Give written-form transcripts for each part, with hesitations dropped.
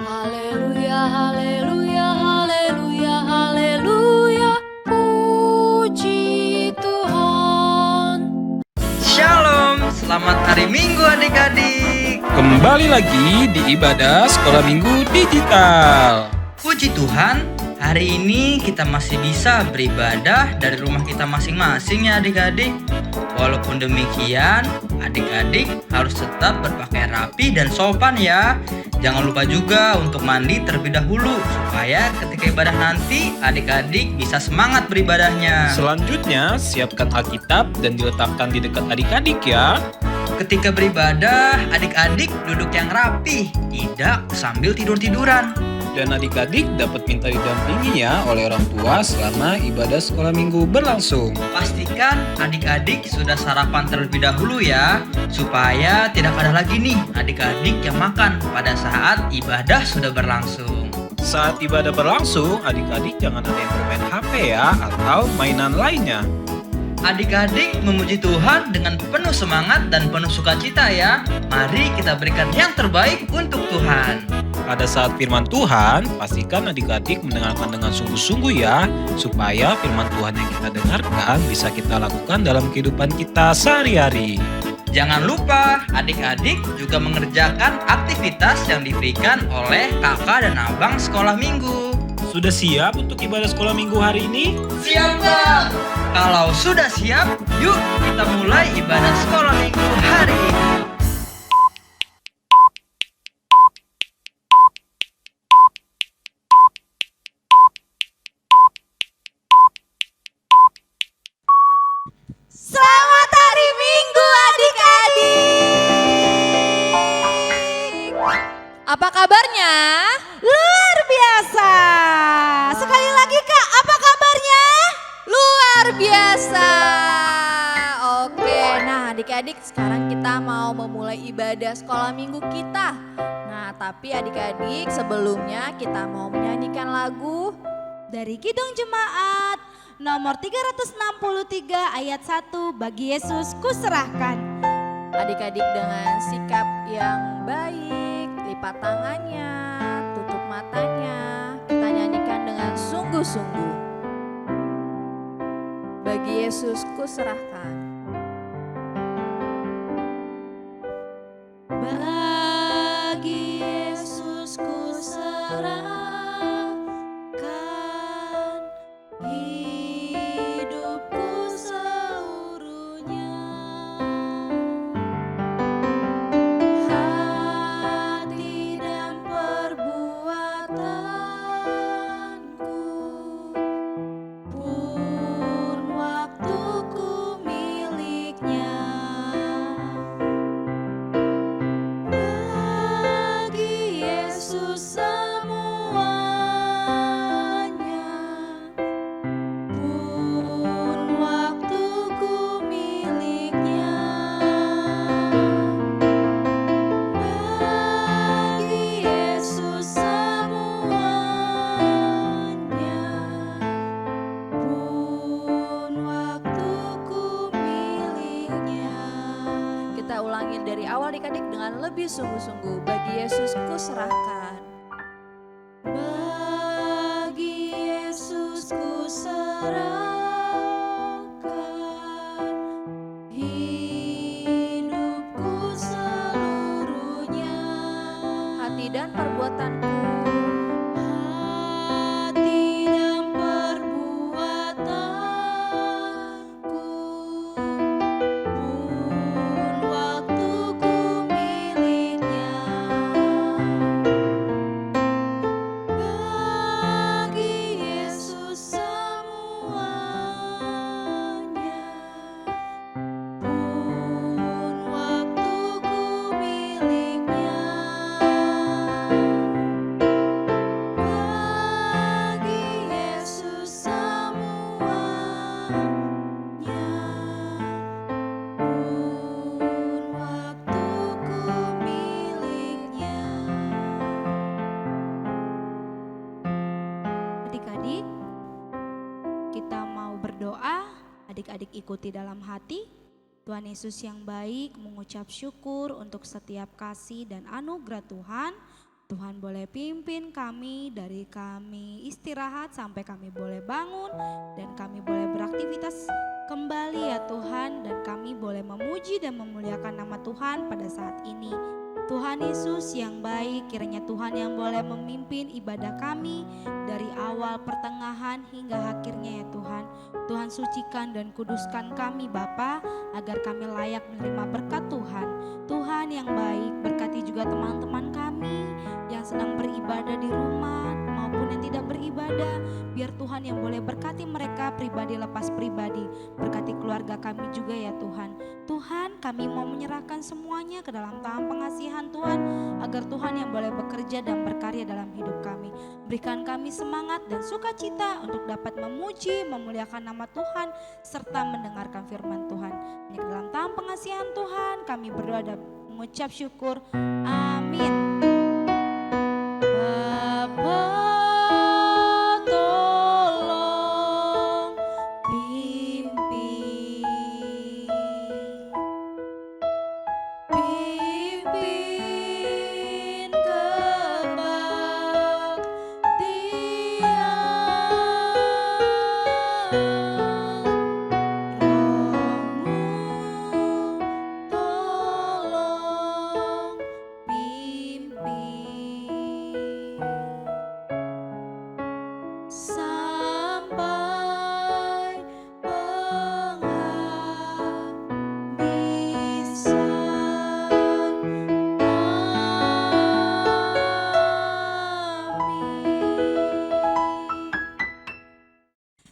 Haleluya, haleluya, haleluya, haleluya. Puji Tuhan. Shalom, selamat hari Minggu adik-adik. Kembali lagi di ibadah sekolah minggu digital. Puji Tuhan, hari ini kita masih bisa beribadah dari rumah kita masing-masing ya adik-adik. Walaupun demikian, adik-adik harus tetap berpakaian rapi dan sopan ya. Jangan lupa juga untuk mandi terlebih dahulu supaya ketika ibadah nanti adik-adik bisa semangat beribadahnya. Selanjutnya, siapkan Alkitab dan diletakkan di dekat adik-adik ya. Ketika beribadah, adik-adik duduk yang rapi, tidak sambil tidur-tiduran. Dan adik-adik dapat minta didampingi ya oleh orang tua selama ibadah sekolah minggu berlangsung. Pastikan adik-adik sudah sarapan terlebih dahulu ya, supaya tidak ada lagi nih adik-adik yang makan pada saat ibadah sudah berlangsung. Saat ibadah berlangsung, adik-adik jangan ada yang bermain HP ya atau mainan lainnya. Adik-adik memuji Tuhan dengan penuh semangat dan penuh sukacita ya. Mari kita berikan yang terbaik untuk Tuhan. Pada saat firman Tuhan, pastikan adik-adik mendengarkan dengan sungguh-sungguh ya, supaya firman Tuhan yang kita dengarkan bisa kita lakukan dalam kehidupan kita sehari-hari. Jangan lupa adik-adik juga mengerjakan aktivitas yang diberikan oleh kakak dan abang sekolah minggu. Sudah siap untuk ibadah sekolah minggu hari ini? Siap Bang! Kalau sudah siap, yuk kita mulai ibadah sekolah minggu hari ini. Selamat hari Minggu adik-adik. Apa kabarnya? Luar biasa. Sekali lagi Kak, apa kabarnya? Luar biasa. Oke, nah adik-adik sekarang kita mau memulai ibadah sekolah minggu kita. Nah tapi adik-adik sebelumnya kita mau menyanyikan lagu dari Kidung Jemaat nomor 363 ayat 1, bagi Yesus kuserahkan. Adik-adik dengan sikap yang baik, lipat tangannya, tutup matanya, kita nyanyikan dengan sungguh-sungguh. Bagi Yesus kuserahkan. Bagi Yesus kuserahkan. Adik-adik dengan lebih sungguh-sungguh, bagi Yesus kuserahkan. Bagi Yesus kuserahkan hidupku seluruhnya, hati dan perbuatanku. Adik-adik ikuti dalam hati. Tuhan Yesus yang baik mengucap syukur untuk setiap kasih dan anugerah Tuhan. Tuhan boleh pimpin kami dari kami istirahat sampai kami boleh bangun dan kami boleh beraktivitas kembali ya Tuhan, dan kami boleh memuji dan memuliakan nama Tuhan pada saat ini. Tuhan Yesus yang baik, kiranya Tuhan yang boleh memimpin ibadah kami dari awal, pertengahan hingga akhirnya ya Tuhan. Tuhan sucikan dan kuduskan kami Bapa, agar kami layak menerima berkat Tuhan. Tuhan yang baik, berkati juga teman-teman kami yang sedang beribadah di rumah maupun yang tidak beribadah. Biar Tuhan yang boleh berkati mereka pribadi lepas pribadi. Berkati keluarga kami juga ya Tuhan. Tuhan, kami mau menyerahkan semuanya ke dalam tangan pengasihan Tuhan, agar Tuhan yang boleh bekerja dan berkarya dalam hidup kami. Berikan kami semangat dan sukacita untuk dapat memuji, memuliakan nama Tuhan, serta mendengarkan firman Tuhan. Hanya ke dalam tangan pengasihan Tuhan kami berdoa dan mengucap syukur. Amin. Bapa, tolong pimpin kebaktian, tolong pimpin sampai penghabisan.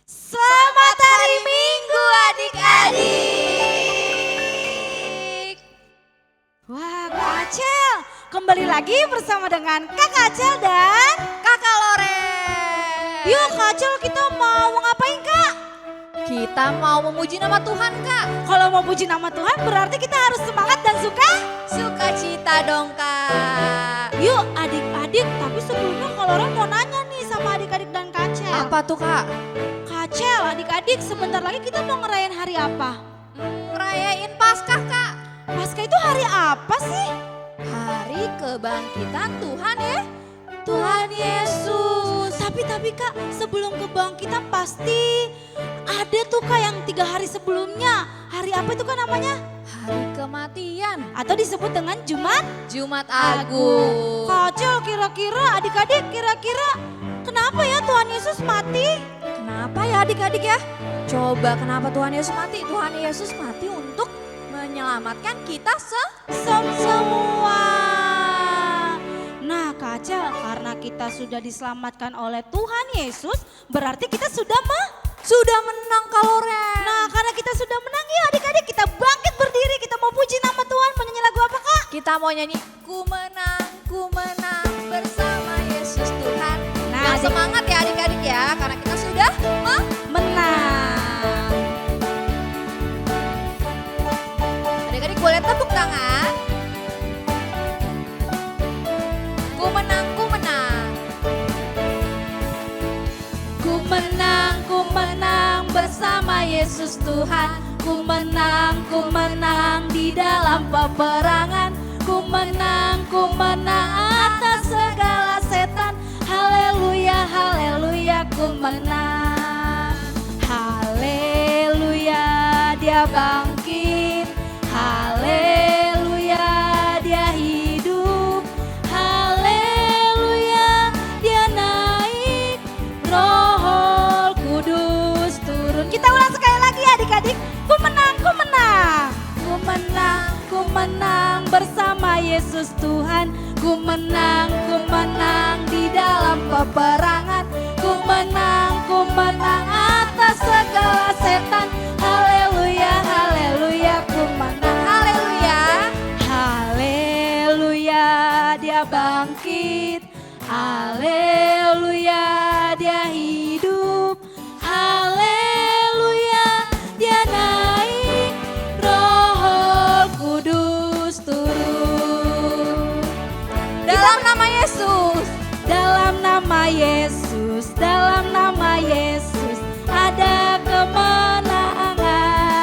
Selamat hari Minggu adik-adik. Wah, Kak Acel, kembali lagi bersama dengan Kakak Acel dan Kakak Loren. Yuk Kak Acel, kita mau ngapain Kak? Kita mau memuji nama Tuhan, Kak. Kalau mau puji nama Tuhan berarti kita harus semangat dan Sukacita dong, Kak. Yuk adik-adik, tapi sebelumnya Kak Loren mau nanya nih sama adik-adik dan Kak Acel. Apa tuh, Kak? Kak Acel, adik-adik sebentar lagi kita mau ngerayain hari apa? Ngerayain Paskah, Kak. Paskah itu hari apa sih? Hari kebangkitan Tuhan ya. Tuhan Yesus. Tapi Kak, sebelum kebangkitan pasti ada tuh Kak yang 3 hari sebelumnya. Hari apa itu Kak namanya? Hari kematian. Atau disebut dengan Jumat Agung. Kak Acel, kira-kira adik-adik kenapa ya Tuhan Yesus mati? Kenapa ya adik-adik ya? Coba kenapa Tuhan Yesus mati? Tuhan Yesus mati untuk menyelamatkan kita Semua. Nah Kak Acel, karena kita sudah diselamatkan oleh Tuhan Yesus, berarti kita sudah menang, Kak Loren. Nah karena kita sudah menang, yuk adik-adik kita bangkit berdiri, kita mau puji nama Tuhan. Mau nyanyi lagu apa Kak? Kita mau nyanyi ku menang bersama Yesus Tuhan. Nah, Yang semangat ya adik-adik ya, karena kita sudah menang. Adik-adik boleh tepuk tangan. Ku menang. Ku menang bersama Yesus Tuhan. Ku menang di dalam peperangan. Ku menang atas segala setan. Haleluya, haleluya, ku menang. Haleluya, dia bangkit. Haleluya, dia hidup. Haleluya, dia naik. Roh Kudus turun. Kita ulang sekali lagi adik-adik. Ku menang. Ku menang bersama Yesus Tuhan. Ku menang di dalam peperangan. Ku menang atas segala setan. Haleluya, haleluya, ku menang. Haleluya. Haleluya, dia bangkit. Haleluya, dia hidup. Haleluya, dia naik. Roh Kudus turun. Dalam nama Yesus. Dalam nama Yesus, dalam nama Yesus ada kemenangan.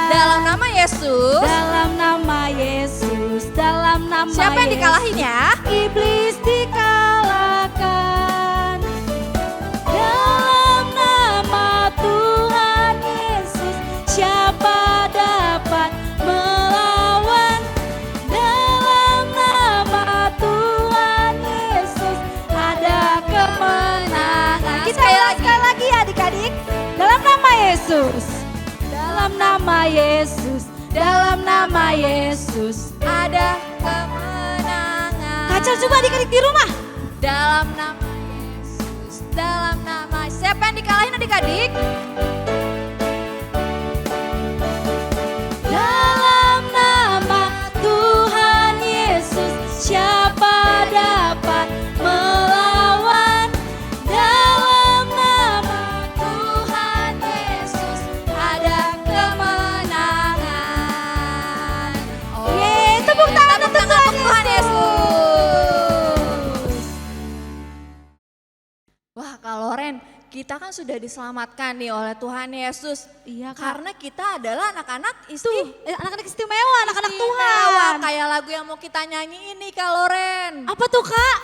Dalam nama Yesus. Dalam nama Yesus, dalam nama Siapa yang Yesus. dikalahin ya? Iblis dikalahkan. dalam nama Yesus, dalam nama Yesus ada kemenangan. Kacau coba adik-adik di rumah. Dalam nama Yesus, dalam nama. Siapa yang dikalahin adik-adik? Dalam nama Tuhan Yesus, siapa dapat melawan? Dalam nama Tuhan Yesus ada kemenangan. Yeay, tepuk tangan untuk Tuhan Tuhan Yesus. Yesus. Wah, kalau Ren, kita kan sudah diselamatkan nih oleh Tuhan Yesus. Iya, Kak. Karena kita adalah anak-anak Anak-anak istimewa, anak-anak Tuhan. Wah, kayak lagu yang mau kita nyanyi ini Kak Loren. Apa tuh Kak?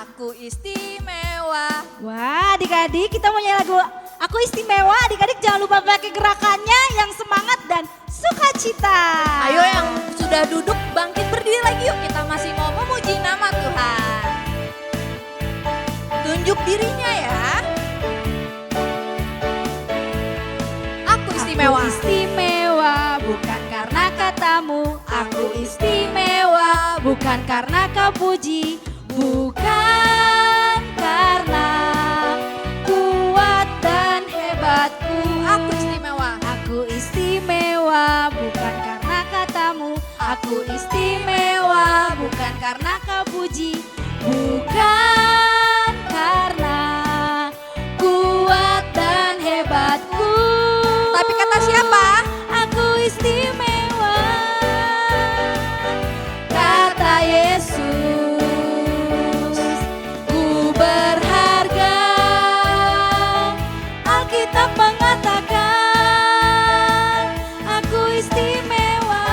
Aku istimewa. Wah, adik-adik kita mau nyanyi lagu Aku Istimewa. Adik-adik jangan lupa pakai gerakannya yang semangat dan sukacita. Ayo yang sudah duduk bangkit berdiri lagi yuk. Kita masih mau memuji nama Tuhan. Tunjuk dirinya ya. Aku istimewa. Aku istimewa bukan karena katamu. Aku istimewa bukan karena kau puji. Bukan karena kuat dan hebatku. Aku istimewa. Aku istimewa bukan karena katamu. Aku istimewa bukan karena kau puji. Bukan karena kuat dan hebatku. Tapi kata siapa? Aku istimewa. Kata Yesus. Ku berharga. Alkitab mengatakan aku istimewa.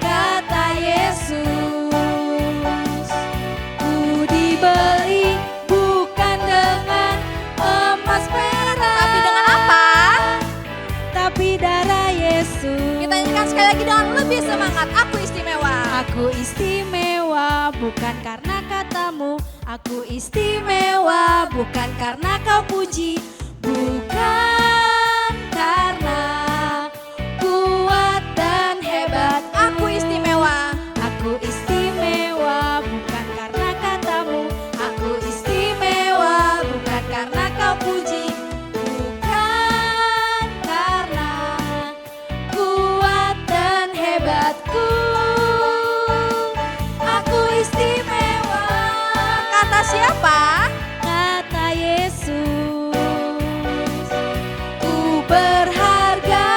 Kata Yesus. Ku dibeli bukan dengan emas perak. Tapi dengan apa? Tapi darah Yesus. Kita nyanyikan sekali lagi dengan lebih semangat. Aku istimewa. Aku istimewa bukan karena katamu. Aku istimewa bukan karena kau puji. Bukan karena kuat dan hebat. Aku istimewa. Aku istimewa bukan karena katamu. Aku istimewa bukan karena kau puji. Bukan karena kuat dan hebatku. Aku istimewa. Kata siapa? Kata Yesus. Ku berharga.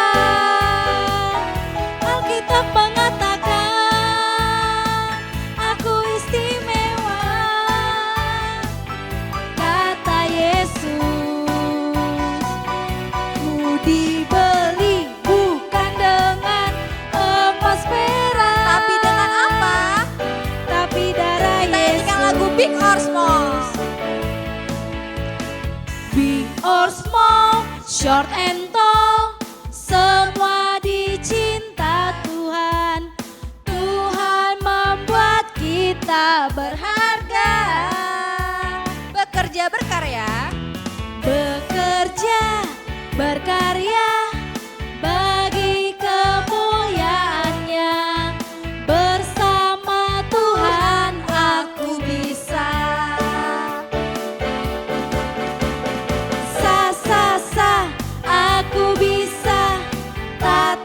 Alkitab mengatakan aku istimewa. Kata Yesus. Ku dibeli bukan dengan emas perak. Tapi dengan apa? Tapi darah Kita nyanyikan lagu Yesus. Big or Small. Big or small, short and tall, semua dicinta Tuhan. Tuhan membuat kita berharga. Bekerja berkarya. Bekerja, berkarya, bagi kemuliaannya. Bersama Tuhan aku bisa. Sa, aku bisa. Ta,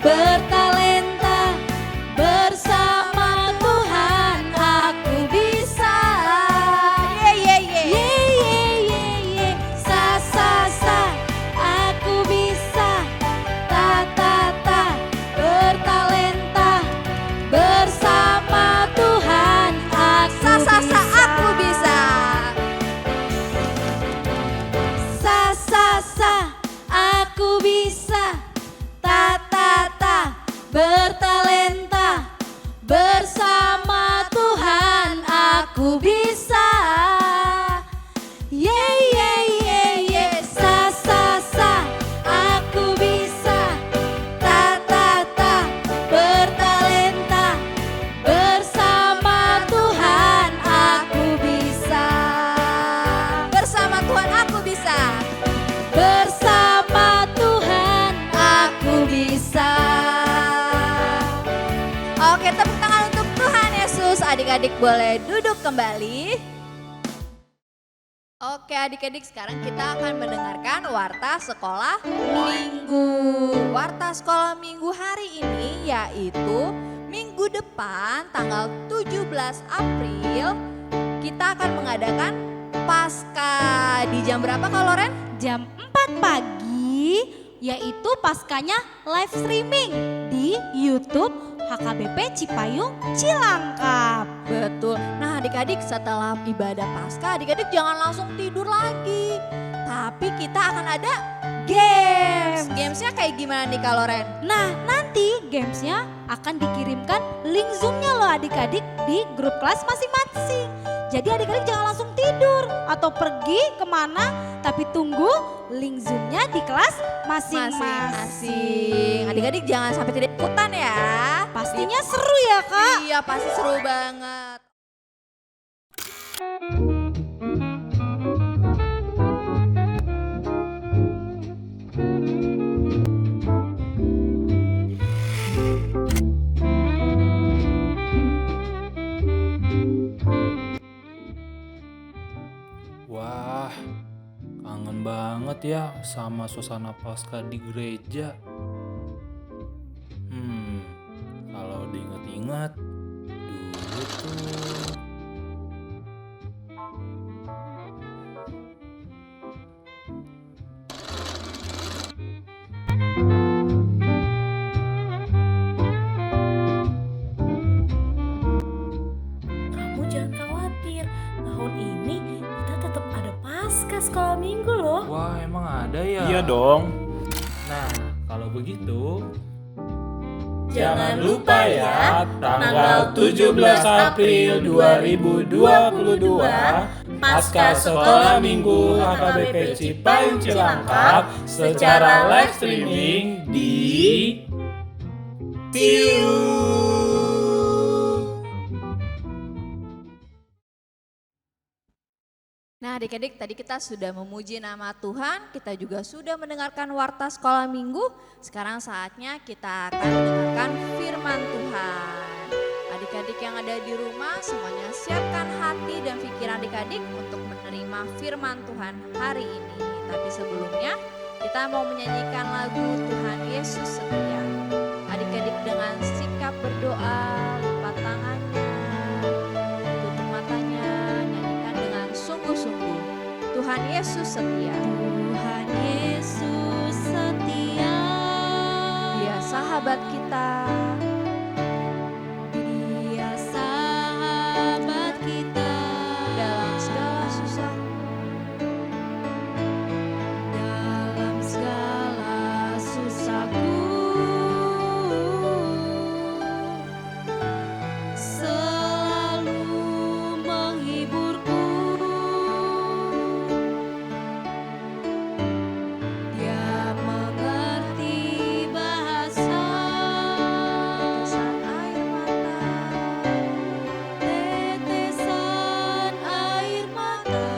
bertalenta. Bersama Tuhan aku bisa. Ye ye ye. Ye, ye, ye, ye. Sa, adik-adik boleh duduk kembali. Oke adik-adik, sekarang kita akan mendengarkan Warta Sekolah Minggu. Warta Sekolah Minggu hari ini yaitu minggu depan tanggal 17 April kita akan mengadakan Paskah. Di jam berapa Kak Loren? Jam 4 pagi, yaitu paskanya live streaming di YouTube HKBP Cipayung Cilangkap. Betul. Nah adik-adik, setelah ibadah Paskah adik-adik jangan langsung tidur lagi. Tapi kita akan ada games. Gamesnya kayak gimana nih Kak Loren? Nah, nanti gamesnya akan dikirimkan link Zoom-nya loh adik-adik di grup kelas masing-masing. Jadi adik-adik jangan langsung tidur atau pergi kemana, tapi tunggu link Zoom-nya di kelas masing-masing. Adik-adik jangan sampai tidak ikutan ya. Pastinya seru ya Kak? Iya pasti seru banget. Wah, kangen banget ya sama suasana Paskah di gereja. Kalau diingat-ingat, dulu tuh. Kamu jangan khawatir, tahun ini kita tetap ada Paskah sekolah minggu loh. Wah, emang ada ya? Iya dong. Nah, kalau begitu, Jangan lupa ya, tanggal 17 April 2022, Paskah Sekolah Minggu HKBP Cipayung Cilangkap secara live streaming di TIU. Nah adik-adik, tadi kita sudah memuji nama Tuhan, kita juga sudah mendengarkan Warta Sekolah Minggu. Sekarang saatnya kita akan mendengarkan firman Tuhan. Adik-adik yang ada di rumah semuanya siapkan hati dan pikiran adik-adik untuk menerima firman Tuhan hari ini. Tapi sebelumnya kita mau menyanyikan lagu Tuhan Yesus Setia. Adik-adik dengan sikap berdoa, lipat tangannya, tutup matanya, nyanyikan dengan sungguh-sungguh. Tuhan Yesus setia. Tuhan Yesus setia. Dia sahabat kita. Dia sahabat kita Dalam segala susah, dalam segala susahku. Selalu menghiburku. Dia mengerti bahasa tetesan air mata, tetesan air mata.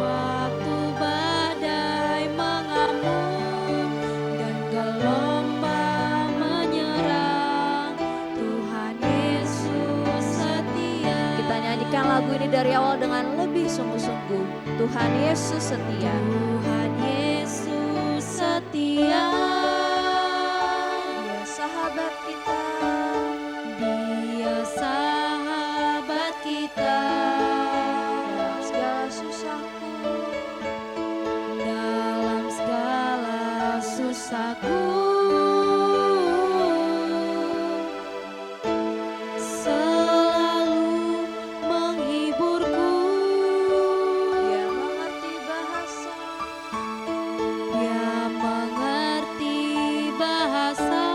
Waktu badai mengamuk dan gelombang menyerang, Tuhan Yesus setia. kita nyanyikan lagu ini dari awal dengan lebih sungguh-sungguh. Tuhan Yesus setia. Tuhan Yesus setia. Dia sahabat kita. Dia sahabat kita. Dalam segala susahku, Dalam segala susahku. Selalu menghiburku. dia mengerti bahasa. Dia mengerti bahasa.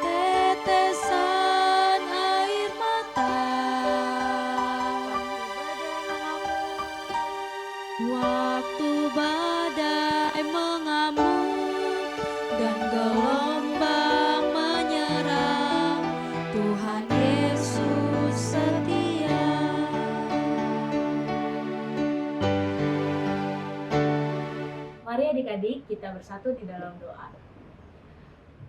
Tetesan air mata. Waktu badai mengamuk dan gelombang menyerang, Tuhan Yesus setia. Mari adik-adik adik-adik, kita bersatu di dalam doa.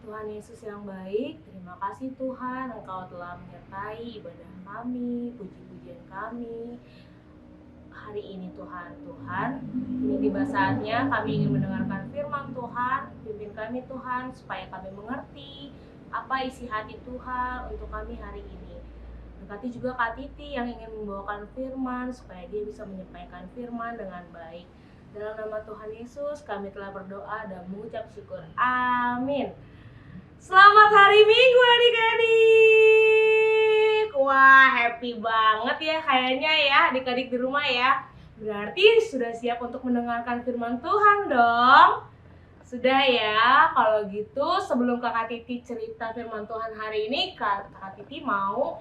Tuhan Yesus yang baik, terima kasih Tuhan, Engkau telah menyertai ibadah kami, puji-pujian kami hari ini Tuhan. Ini tiba saatnya kami ingin mendengarkan firman Tuhan. Pimpin kami Tuhan, supaya kami mengerti apa isi hati Tuhan untuk kami hari ini. Berkati juga Kak Titi yang ingin membawakan firman, supaya dia bisa menyampaikan firman dengan baik. Dalam nama Tuhan Yesus kami telah berdoa dan mengucap syukur. Amin. Selamat hari Minggu adik-adik. Wah, happy banget ya kayaknya ya adik-adik di rumah ya. Berarti sudah siap untuk mendengarkan firman Tuhan dong. Sudah ya. Kalau gitu sebelum Kakak Titi cerita firman Tuhan hari ini, Kakak Titi mau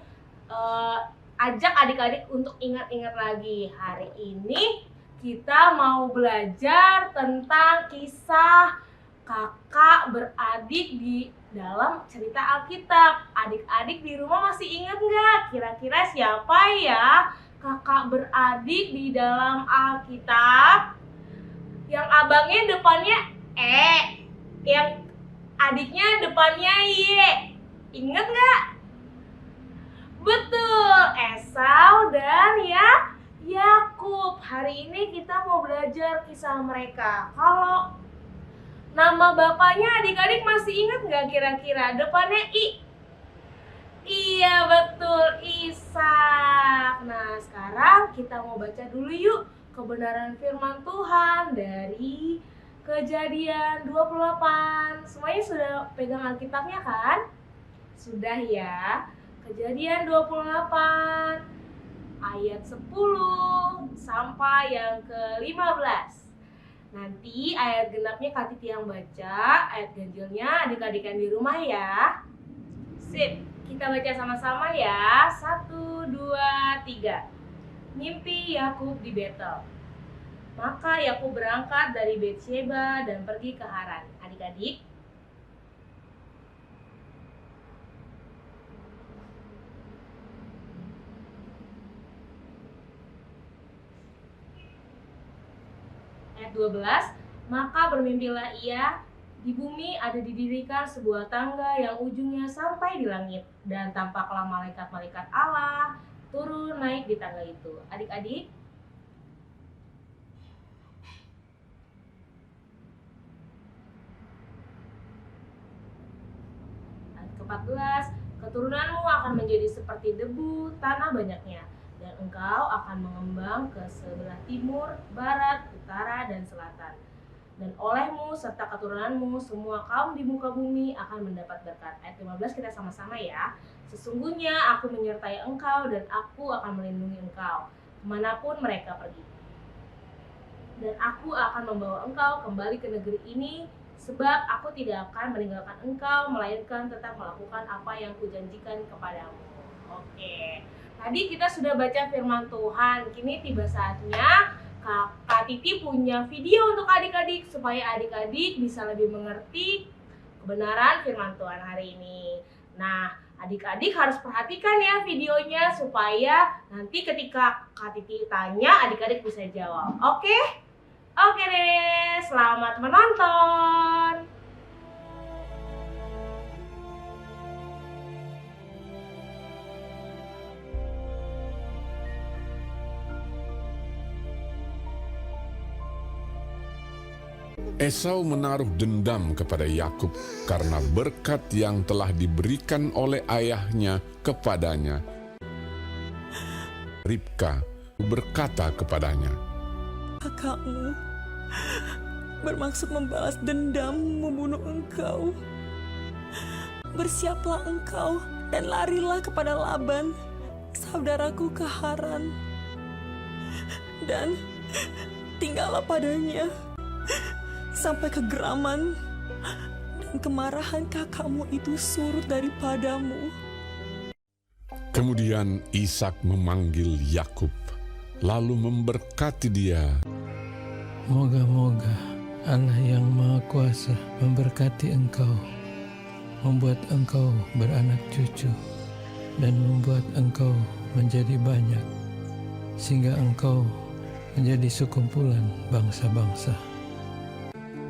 ajak adik-adik untuk ingat-ingat lagi. Hari ini kita mau belajar tentang kisah kakak beradik di dalam cerita Alkitab. Adik-adik di rumah masih ingat nggak? Kira-kira siapa ya kakak beradik di dalam Alkitab? Yang abangnya depannya E, yang adiknya depannya Y. Ingat nggak? Betul, Esau dan Yakub. Hari ini kita mau belajar kisah mereka. Kalau nama bapaknya adik-adik masih ingat nggak kira-kira? Depannya I. Iya betul, Ishak. Nah sekarang kita mau baca dulu yuk kebenaran firman Tuhan dari Kejadian 28. Semuanya sudah pegang Alkitabnya kan? Sudah ya. Kejadian 28 ayat 10 sampai yang ke-15. Nanti ayat genapnya Kak Titi yang baca, ayat ganjilnya adik-adik yang di rumah ya. Sip, kita baca sama-sama ya. 1, 2, 3. Mimpi Yakub di Betel. Maka Yakub berangkat dari Betsheba dan pergi ke Haran. Adik-adik, ayat 12, maka bermimpilah ia, di bumi ada didirikan sebuah tangga yang ujungnya sampai di langit, dan tampaklah malaikat-malaikat Allah turun naik di tangga itu. Adik-adik, ayat ke-14, keturunanmu akan menjadi seperti debu tanah banyaknya, dan engkau akan mengembang ke sebelah timur, barat, utara, dan selatan. Dan olehmu serta keturunanmu semua kaum di muka bumi akan mendapat berkat. Ayat 15 kita sama-sama ya. Sesungguhnya aku menyertai engkau dan aku akan melindungi engkau kemanapun mereka pergi. Dan aku akan membawa engkau kembali ke negeri ini, sebab aku tidak akan meninggalkan engkau, melainkan tetap melakukan apa yang kujanjikan kepadamu. Oke. Tadi kita sudah baca firman Tuhan, kini tiba saatnya Kak Titi punya video untuk adik-adik supaya adik-adik bisa lebih mengerti kebenaran firman Tuhan hari ini. Nah, adik-adik harus perhatikan ya videonya supaya nanti ketika Kak Titi tanya adik-adik bisa jawab. Oke? Oke deh, selamat menonton. Esau menaruh dendam kepada Yakub karena berkat yang telah diberikan oleh ayahnya kepadanya. Ribka berkata kepadanya, "Kakakmu bermaksud membalas dendam membunuh engkau. Bersiaplah engkau dan larilah kepada Laban, saudaraku ke Haran, dan tinggallah padanya sampai kegeraman dan kemarahan kakakmu itu surut daripadamu." Kemudian Ishak memanggil Yakub, lalu memberkati dia. Moga-moga Allah yang Maha Kuasa memberkati engkau, membuat engkau beranak cucu, dan membuat engkau menjadi banyak, sehingga engkau menjadi sekumpulan bangsa-bangsa.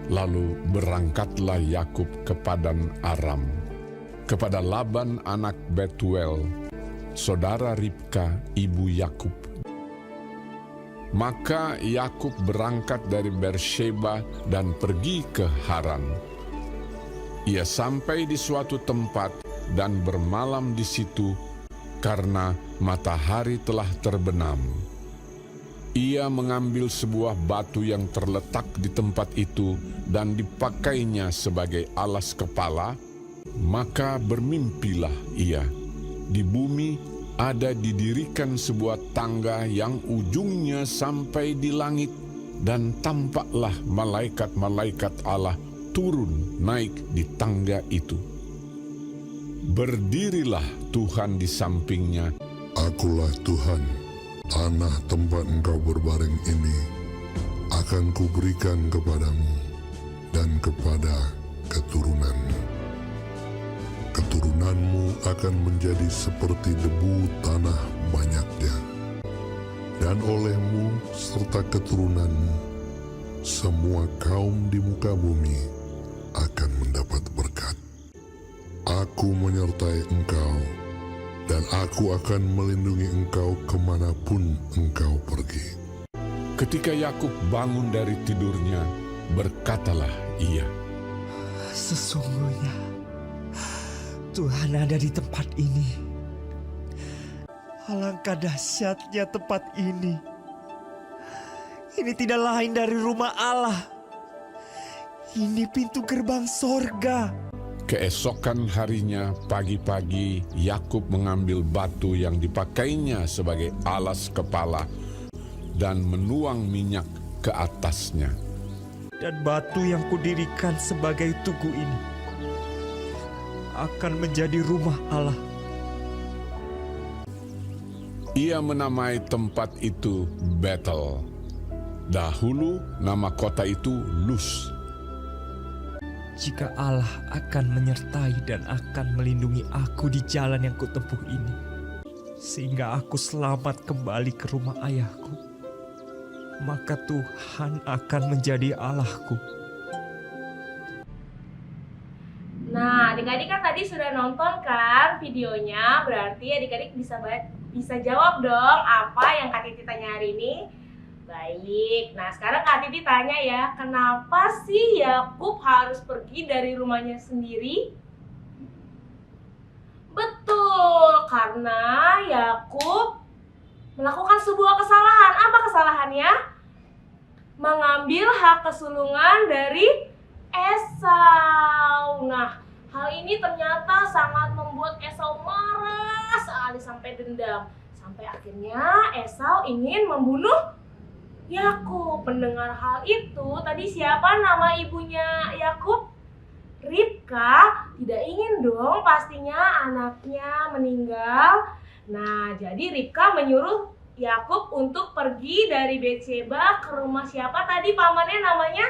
Lalu berangkatlah Yakub ke Padan Aram, kepada Laban anak Betuel, saudara Ribka ibu Yakub. Maka Yakub berangkat dari Beersheba dan pergi ke Haran. Ia sampai di suatu tempat dan bermalam di situ karena matahari telah terbenam. Ia mengambil sebuah batu yang terletak di tempat itu dan dipakainya sebagai alas kepala, maka bermimpilah ia. Di bumi ada didirikan sebuah tangga yang ujungnya sampai di langit, dan tampaklah malaikat-malaikat Allah turun naik di tangga itu. Berdirilah Tuhan di sampingnya. Akulah Tuhan, tanah tempat engkau berbaring ini akan kuberikan kepadamu dan kepada keturunanmu. Keturunanmu akan menjadi seperti debu tanah banyaknya, dan olehmu serta keturunanmu semua kaum di muka bumi akan mendapat berkat. Aku menyertai engkau, dan aku akan melindungi engkau kemanapun engkau pergi. Ketika Yakub bangun dari tidurnya, berkatalah ia, Sesungguhnya Tuhan ada di tempat ini. Alangkah dahsyatnya tempat ini. Ini tidak lain dari rumah Allah. Ini pintu gerbang sorga. Keesokan harinya pagi-pagi Yakub mengambil batu yang dipakainya sebagai alas kepala dan menuang minyak ke atasnya. Dan batu yang kudirikan sebagai tugu ini akan menjadi rumah Allah. Ia menamai tempat itu Betel. Dahulu nama kota itu Luz. Jika Allah akan menyertai dan akan melindungi aku di jalan yang kutempuh ini, sehingga aku selamat kembali ke rumah ayahku, maka Tuhan akan menjadi Allahku. Nah, adik-adik kan tadi sudah nonton kan videonya, berarti adik-adik bisa jawab dong apa yang Kak Titi tanya hari ini. Baik, nah sekarang Kak Titi tanya ya, kenapa sih Yakub harus pergi dari rumahnya sendiri? Betul, karena Yakub melakukan sebuah kesalahan. Apa kesalahannya? Mengambil hak kesulungan dari Esau. Nah, hal ini ternyata sangat membuat Esau marah sekali sampai dendam. Sampai akhirnya Esau ingin membunuh Yakub. Mendengar hal itu, tadi siapa nama ibunya Yakub? Ribka. Tidak ingin dong pastinya anaknya meninggal. Nah, jadi Ribka menyuruh Yakub untuk pergi dari Beersheba ke rumah siapa tadi pamannya namanya?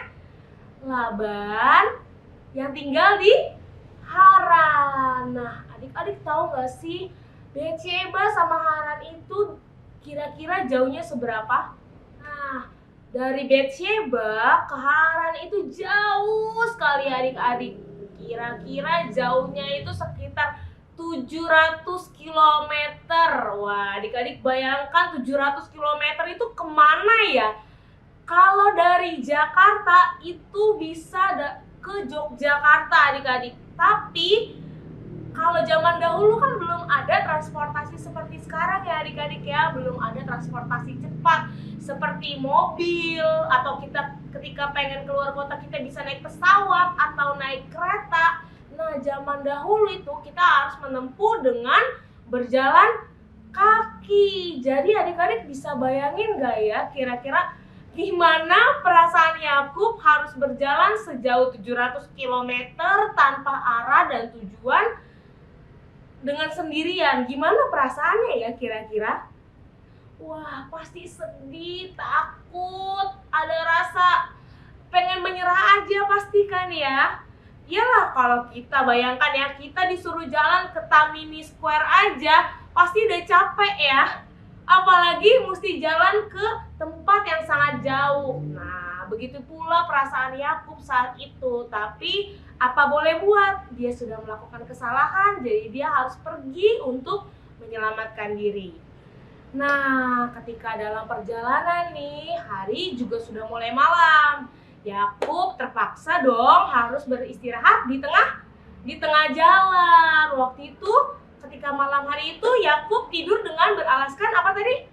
Laban yang tinggal di Haran. Nah, adik-adik tahu gak sih Beersheba sama Haran itu kira-kira jauhnya seberapa? Nah, dari Beersheba ke Haran itu jauh sekali adik-adik. Kira-kira jauhnya itu sekitar 700 km. Wah, adik-adik bayangkan 700 km itu kemana ya? Kalau dari Jakarta itu bisa ke Yogyakarta adik-adik. Tapi kalau zaman dahulu kan belum ada transportasi seperti sekarang ya adik-adik ya. Belum ada transportasi cepat seperti mobil, atau kita ketika pengen keluar kota kita bisa naik pesawat atau naik kereta. Nah, zaman dahulu itu kita harus menempuh dengan berjalan kaki. Jadi adik-adik bisa bayangin gak ya kira-kira gimana perasaan Yakub harus berjalan sejauh 700 km tanpa arah dan tujuan dengan sendirian. Gimana perasaannya ya kira-kira? Wah, pasti sedih, takut, ada rasa pengen menyerah aja pasti kan ya. Iyalah, kalau kita bayangkan ya, kita disuruh jalan ke Tamimi Square aja pasti udah capek ya. Apalagi mesti jalan ke tempat yang sangat jauh. Nah, begitu pula perasaan Yakub saat itu. Tapi apa boleh buat? Dia sudah melakukan kesalahan, jadi dia harus pergi untuk menyelamatkan diri. Nah, ketika dalam perjalanan nih, hari juga sudah mulai malam. Yakub terpaksa dong harus beristirahat di tengah jalan. Waktu itu ketika malam hari itu Yakub tidur dengan beralaskan apa tadi?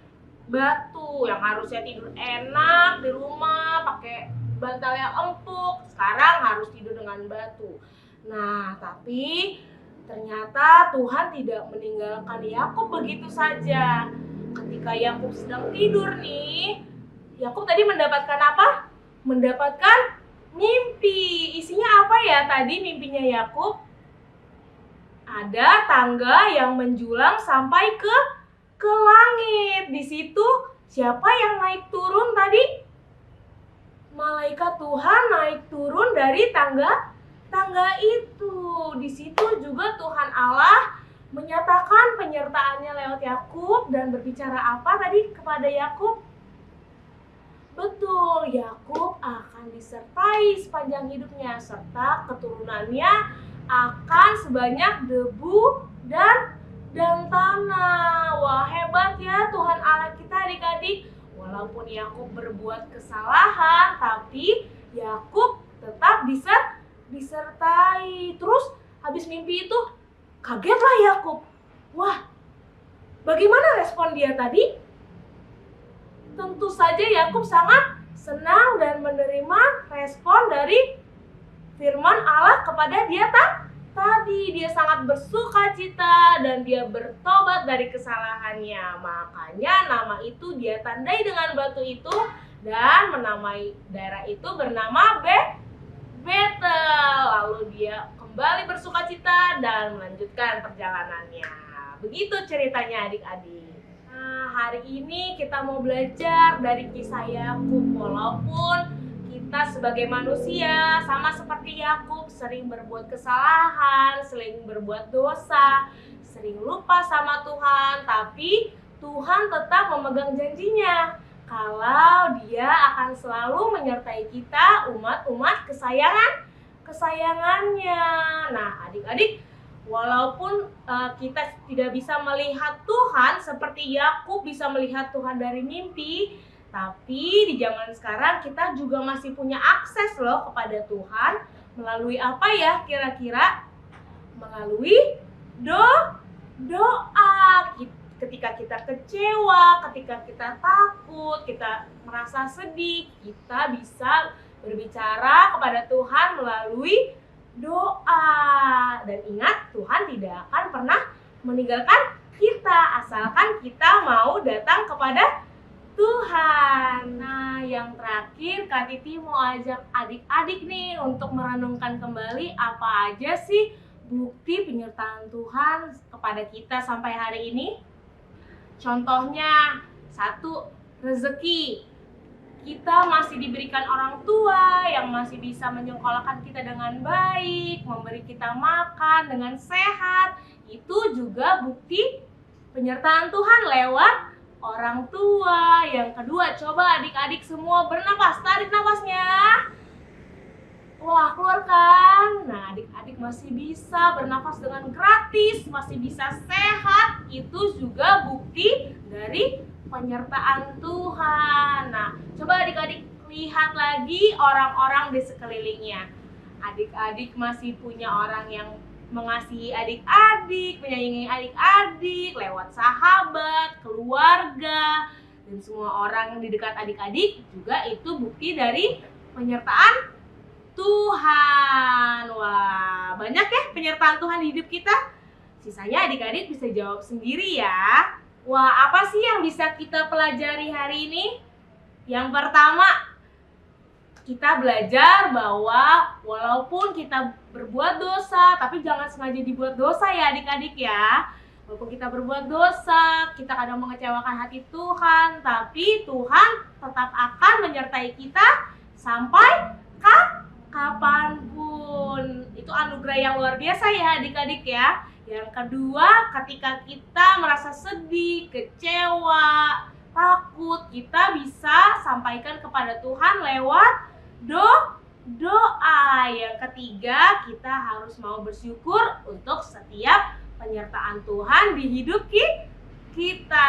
Batu. Yang harusnya tidur enak di rumah pakai bantal yang empuk, sekarang harus tidur dengan batu. Nah, tapi ternyata Tuhan tidak meninggalkan Yakub begitu saja. Ketika Yakub sedang tidur nih, Yakub tadi mendapatkan apa? Mendapatkan mimpi. Isinya apa ya tadi mimpinya Yakub? Ada tangga yang menjulang sampai ke langit. Di situ siapa yang naik turun tadi? Malaikat Tuhan naik turun dari tangga itu. Di situ juga Tuhan Allah menyatakan penyertaannya lewat Yakub dan berbicara apa tadi kepada Yakub? Betul, Yakub akan disertai sepanjang hidupnya serta keturunannya akan sebanyak debu dan tanah. Wah, hebat ya Tuhan Allah kita adik-adik. Walaupun Yakub berbuat kesalahan, tapi Yakub tetap disertai. Terus habis mimpi itu kagetlah Yakub. Wah, bagaimana respon dia tadi? Tentu saja Yakub sangat senang dan menerima respon dari firman Allah kepada dia tadi. Dia sangat bersukacita dan dia bertobat dari kesalahannya. Makanya nama itu dia tandai dengan batu itu dan menamai daerah itu bernama Betel. Lalu dia kembali bersukacita dan melanjutkan perjalanannya. Begitu ceritanya adik-adik. Nah, hari ini kita mau belajar dari kisah Yakub. Walaupun kita sebagai manusia sama seperti Yakub sering berbuat kesalahan, sering berbuat dosa, sering lupa sama Tuhan, tapi Tuhan tetap memegang janjinya kalau Dia akan selalu menyertai kita umat-umat kesayangannya. Nah, adik-adik, walaupun kita tidak bisa melihat Tuhan seperti Yakub bisa melihat Tuhan dari mimpi, tapi di zaman sekarang kita juga masih punya akses loh kepada Tuhan. Melalui apa ya kira-kira? Melalui doa. Ketika kita kecewa, ketika kita takut, kita merasa sedih, kita bisa berbicara kepada Tuhan melalui doa. Dan ingat, Tuhan tidak akan pernah meninggalkan kita asalkan kita mau datang kepada Tuhan. Nah, yang terakhir Kak Titi mau ajak adik-adik nih untuk merenungkan kembali apa aja sih bukti penyertaan Tuhan kepada kita sampai hari ini. Contohnya, 1, rezeki. Kita masih diberikan orang tua yang masih bisa menyekolahkan kita dengan baik, memberi kita makan dengan sehat. Itu juga bukti penyertaan Tuhan lewat orang tua. Yang kedua, coba adik-adik semua bernapas, tarik nafasnya. Wah, keluarkan. Nah, adik-adik masih bisa bernafas dengan gratis, masih bisa sehat. Itu juga bukti dari penyertaan Tuhan. Nah, coba adik-adik lihat lagi orang-orang di sekelilingnya. Adik-adik masih punya orang yang mengasihi adik-adik, menyayangi adik-adik lewat sahabat, keluarga, dan semua orang di dekat adik-adik juga itu bukti dari penyertaan Tuhan. Wah, banyak ya penyertaan Tuhan di hidup kita. Sisanya adik-adik bisa jawab sendiri ya. Wah, apa sih yang bisa kita pelajari hari ini? Yang pertama, kita belajar bahwa walaupun kita berbuat dosa, tapi jangan sengaja dibuat dosa ya adik-adik ya. Walaupun kita berbuat dosa, kita kadang mengecewakan hati Tuhan, tapi Tuhan tetap akan menyertai kita sampai kapanpun. Itu anugerah yang luar biasa ya adik-adik ya. Yang kedua, ketika kita merasa sedih, kecewa, takut. Kita bisa sampaikan kepada Tuhan lewat doa. Yang ketiga, kita harus mau bersyukur untuk setiap penyertaan Tuhan di hidup kita.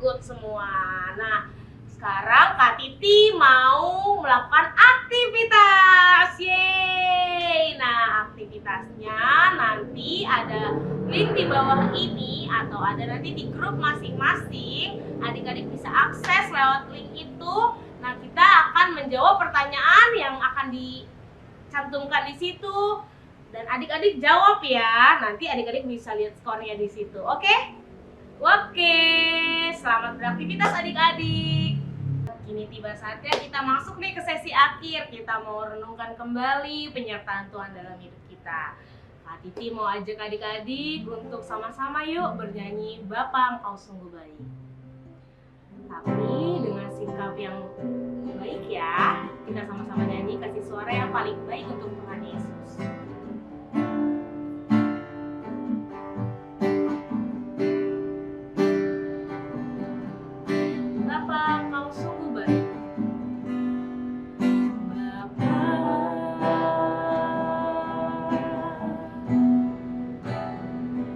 Good semua. Nah, sekarang Kak Titi mau melakukan aktivitas. Yeay. Nah, aktivitasnya nanti ada link di bawah ini atau ada nanti di grup masing-masing. Adik-adik bisa akses lewat link itu. Nah, kita akan menjawab pertanyaan yang akan dicantumkan di situ dan adik-adik jawab ya. Nanti adik-adik bisa lihat skornya di situ. Oke? Oke. Selamat beraktivitas adik-adik. Kini tiba saatnya kita masuk nih ke sesi akhir. Kita mau renungkan kembali penyertaan Tuhan dalam hidup kita. Kak Titi mau ajak adik-adik untuk sama-sama yuk bernyanyi Bapa Engkau Sungguh Baik. Tapi dengan sikap yang baik ya. Kita sama-sama nyanyi kasih suara yang paling baik untuk Tuhan Yesus. Bapa Engkau sungguh baik.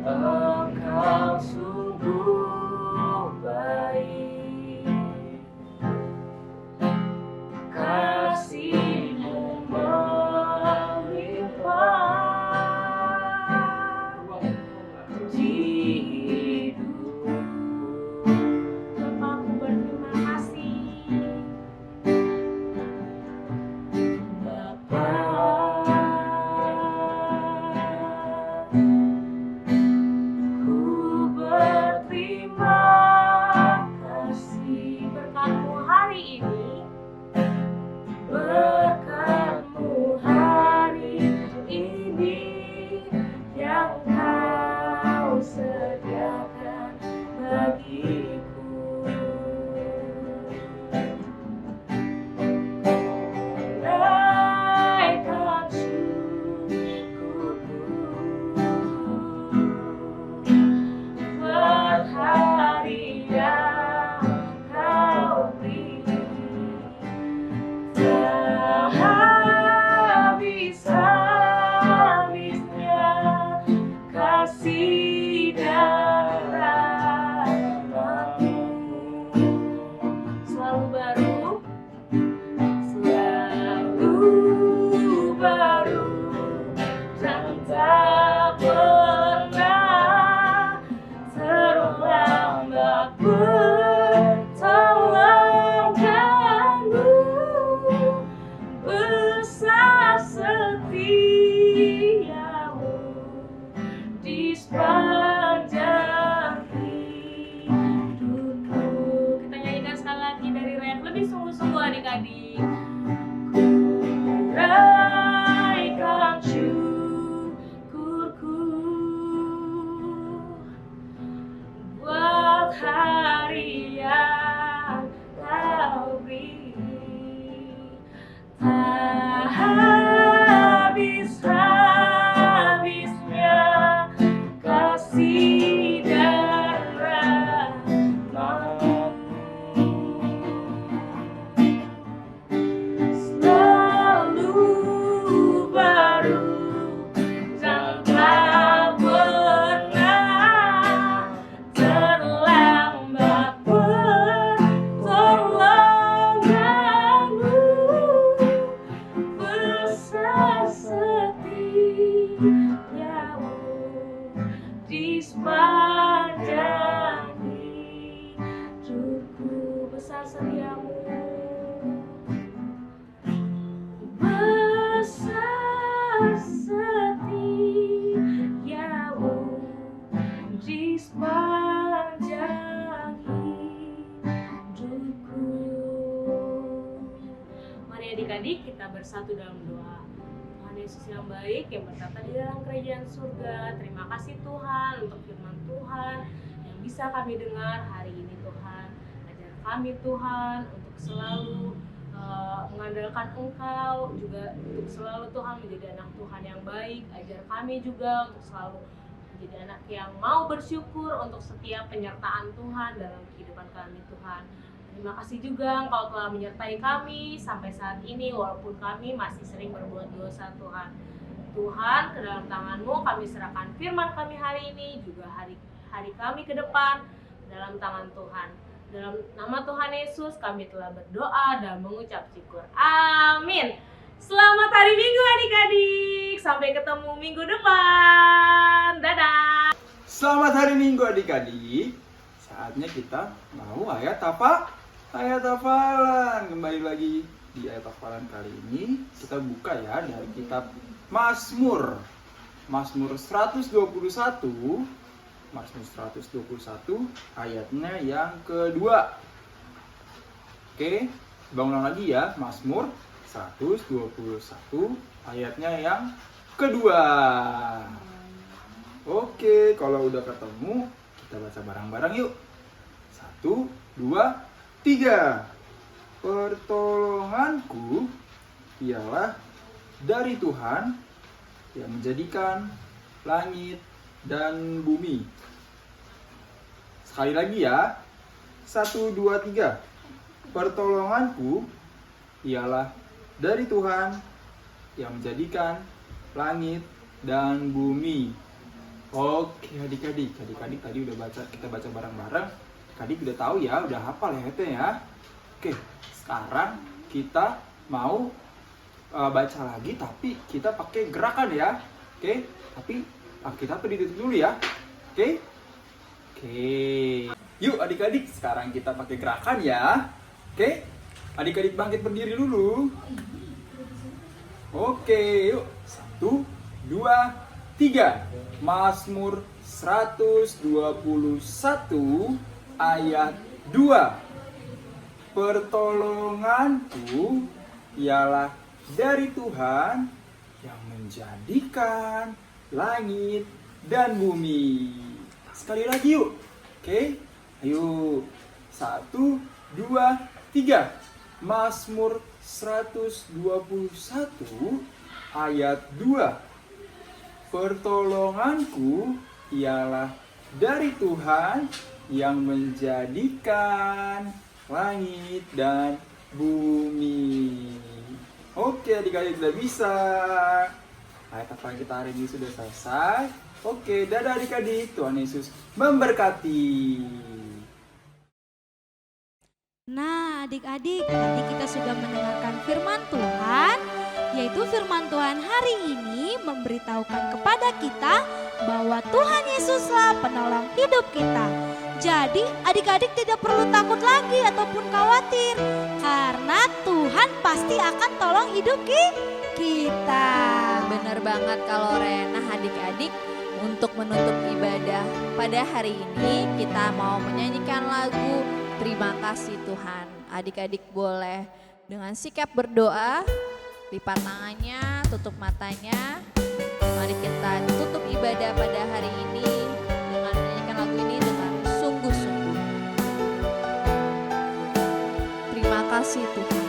Engkau sungguh baik, kasih-Mu melimpah di hidup. Bapa, aku berterima kasih. Bapa, berterima kasih berkat-Mu hari ini, berkat-Mu hari ini yang Kau sediakan bagiku. Naikkan syukurku buat hari yang Kau beri. Tak habis-habisnya kasih dan rahmat-Mu. Selalu baru, dan tak pernah terlambat pertolongan-Mu. Besar setiamu di sepanjang hidupku. Kita nyanyikan sekali lagi dari ref lebih sungguh-sungguh adik-adik. Naikkan syukurku buat hari yang Kau beri. Tak habis-habisnya kasih dan rahmat-Mu. Selalu baru dan tak pernah terlambat pertolongan-Mu. Besar setiamu di sepanjang hidupku. Besar setiamu, besar setiamu di sepanjang hidupku. Mari adik-adik kita bersatu dalam doa. Tuhan Yesus yang baik yang berkata di dalam kerajaan surga, terima kasih Tuhan untuk firman Tuhan yang bisa kami dengar hari ini Tuhan. Ajar kami Tuhan untuk selalu mengandalkan Engkau, juga untuk selalu Tuhan menjadi anak Tuhan yang baik. Ajar kami juga untuk selalu menjadi anak yang mau bersyukur untuk setiap penyertaan Tuhan dalam kehidupan kami Tuhan. Terima kasih juga Engkau telah menyertai kami sampai saat ini walaupun kami masih sering berbuat dosa Tuhan. Tuhan, ke dalam tangan-Mu kami serahkan firman kami hari ini, juga hari kami ke depan dalam tangan Tuhan. Dalam nama Tuhan Yesus kami telah berdoa dan mengucap syukur. Amin. Selamat hari Minggu adik-adik. Sampai ketemu minggu depan. Dadah. Selamat hari Minggu adik-adik. Saatnya kita mau ayat hafalan. Kembali lagi di ayat hafalan kali ini kita buka ya dari kitab Mazmur 121 ayatnya yang kedua. Oke, bangun lagi ya. Mazmur 121 ayatnya yang kedua. Oke, kalau udah ketemu kita baca bareng-bareng yuk. 1, 2, 3. Pertolonganku ialah dari Tuhan yang menjadikan langit dan bumi. Sekali lagi ya. 1, 2, 3. Pertolonganku ialah dari Tuhan yang menjadikan langit dan bumi. Oke adik-adik tadi udah kita baca bareng-bareng. Adik udah tahu ya, udah hafal ya itu ya. Oke, sekarang kita mau baca lagi tapi kita pakai gerakan ya. Oke, tapi kita berdiri dulu ya. Oke. Yuk adik-adik, sekarang kita pakai gerakan ya. Oke. Adik-adik bangkit berdiri dulu. Oke, yuk. 1, 2, 3. Mazmur 121 ayat 2. Pertolonganku ialah dari Tuhan yang menjadikan langit dan bumi. Sekali lagi yuk. Oke. Ayo. 1, 2, 3. Mazmur 121 ayat 2. Pertolonganku ialah dari Tuhan yang menjadikan langit dan bumi. Oke adik-adik sudah bisa. Ayat hafalan kita hari ini sudah selesai. Oke, dadah adik-adik. Tuhan Yesus memberkati. Nah adik-adik, tadi kita sudah mendengarkan firman Tuhan, yaitu firman Tuhan hari ini memberitahukan kepada kita bahwa Tuhan Yesuslah penolong hidup kita. Jadi adik-adik tidak perlu takut lagi ataupun khawatir, karena Tuhan pasti akan tolong hidup kita. Bener banget kalau Rena. Adik-adik, untuk menutup ibadah pada hari ini kita mau menyanyikan lagu Terima Kasih Tuhan. Adik-adik boleh dengan sikap berdoa, lipat tangannya, tutup matanya. Mari kita tutup ibadah pada hari ini dengan menyanyikan lagu ini dengan sungguh-sungguh. Terima kasih Tuhan.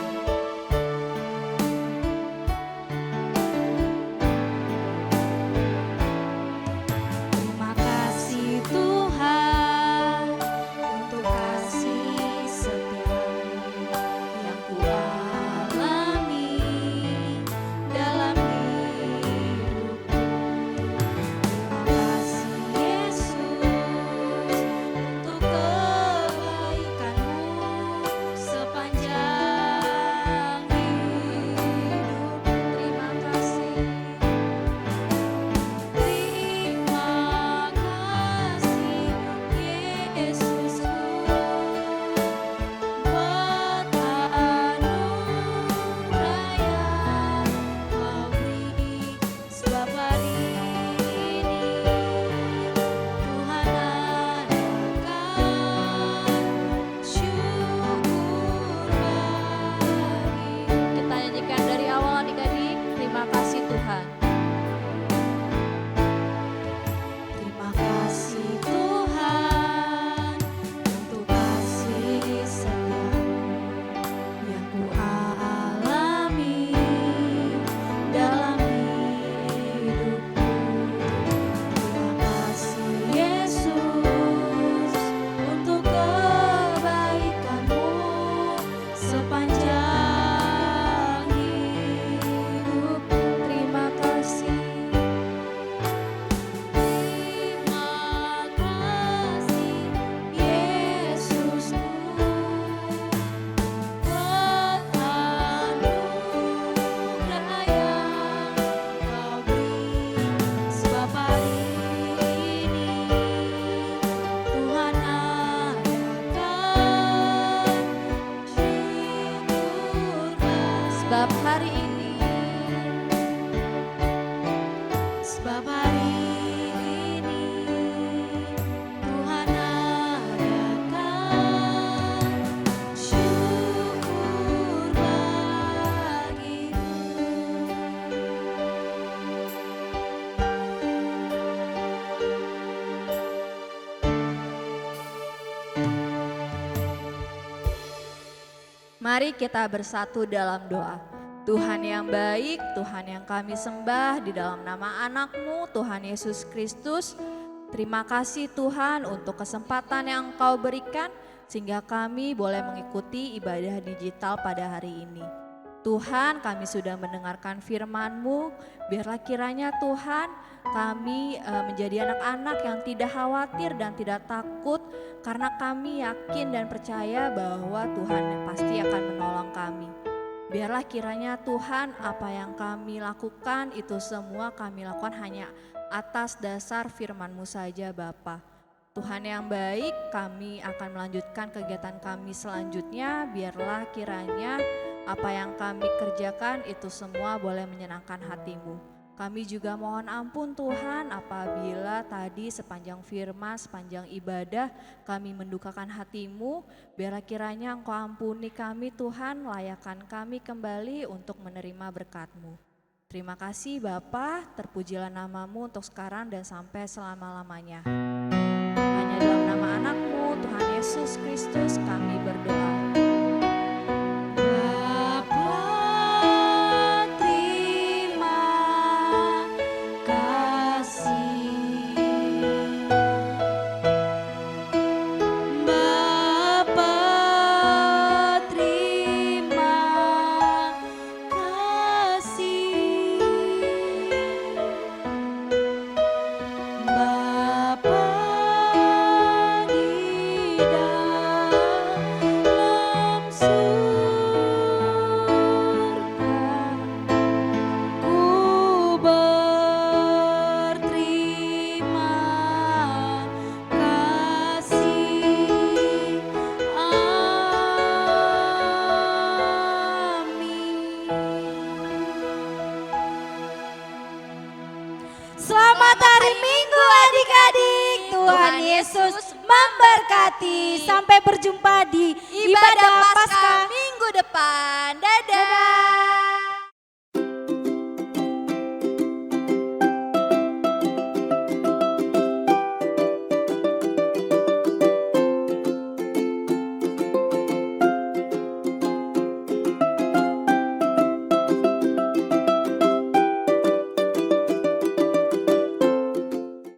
Terima kasih Tuhan untuk kasih setiamu yang ku alami dalam hidupku. Mari kita bersatu dalam doa. Tuhan yang baik, Tuhan yang kami sembah di dalam nama anak-Mu, Tuhan Yesus Kristus. Terima kasih Tuhan untuk kesempatan yang Engkau berikan sehingga kami boleh mengikuti ibadah digital pada hari ini. Tuhan, kami sudah mendengarkan firman-Mu, biarlah kiranya Tuhan kami menjadi anak-anak yang tidak khawatir dan tidak takut karena kami yakin dan percaya bahwa Tuhan pasti akan menolong kami. Biarlah kiranya Tuhan apa yang kami lakukan itu semua kami lakukan hanya atas dasar firman-Mu saja Bapa. Tuhan yang baik, kami akan melanjutkan kegiatan kami selanjutnya. Biarlah kiranya apa yang kami kerjakan itu semua boleh menyenangkan hati-Mu. Kami juga mohon ampun Tuhan apabila tadi sepanjang firman, sepanjang ibadah kami mendukakan hati-Mu. Biarlah kiranya Engkau ampuni kami Tuhan, layakkan kami kembali untuk menerima berkat-Mu. Terima kasih Bapa, terpujilah nama-Mu untuk sekarang dan sampai selama-lamanya. Hanya dalam nama anak-Mu, Tuhan Yesus Kristus kami berdoa. Selamat hari Minggu adik-adik. Tuhan Yesus memberkati. Sampai berjumpa di ibadah Paskah minggu depan. Dadah.